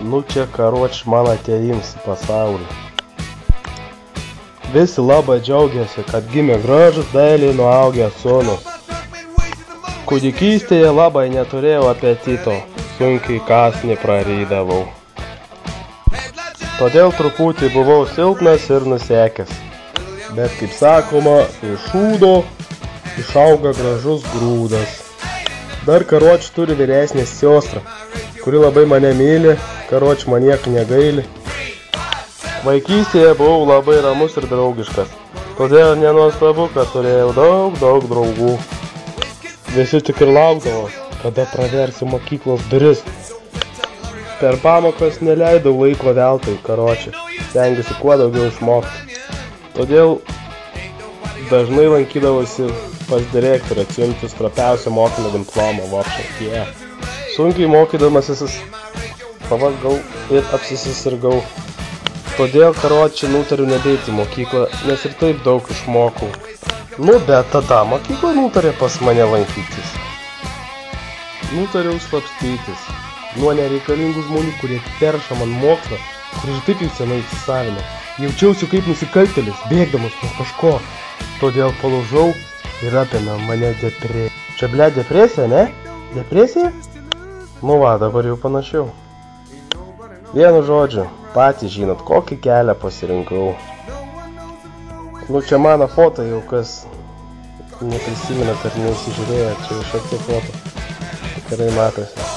Nu čia karoč man atėjims į pasaulį. Visi labai džiaugiasi, kad gimė gražus dailiai nuaugęs sūnus. Kūdikystėje labai neturėjau apetito, sunkiai kąsnį prarydavau. Todėl truputį buvau silpnas ir nusekęs. Bet kaip sakoma, iš šūdo išauga gražus grūdas. Dar karoč turi vyresnę sestrą, kuri labai mane myli, karoč man nieko negaili. Vaikystėje buvau labai ramus ir draugiškas, todėl nenuostabu, kad turėjau daug draugų. Visi tik ir laukdavo, kada praversiu mokyklos duris. Per pamokas neleidau laiko veltui, karoči, stengiuosi kuo daugiau išmokti. Todėl dažnai lankydavosi pas direktorę atsiimti stropiausią mokinio diplomą, vopšą. Sunkiai mokydamasis pavargau ir apsisirgau. Todėl karoči nutariu nebeiti į mokyklą, nes ir taip daug išmokau. Nu, bet tada mokykla nutarė pas mane lankytis. Nutariau slapstytis nuo nereikalingų žmonių, kurie terša man mokslą, kurie ir taip jau senai įsisavino. Jaučiausi kaip nusikaltėlis, bėgdamas nuo kažko. Todėl palaužau ir apėmė mane depresija. Čia ble depresija, ne? Depresija? Nu va, dabar jau panašiau. Vienu žodžiu, patys žinot, kokį kelią pasirinkau. Nu čia mano foto jau kas neprisiminat ar neįsižiūrėjo, čia šiek tiek foto. Gerai matosi.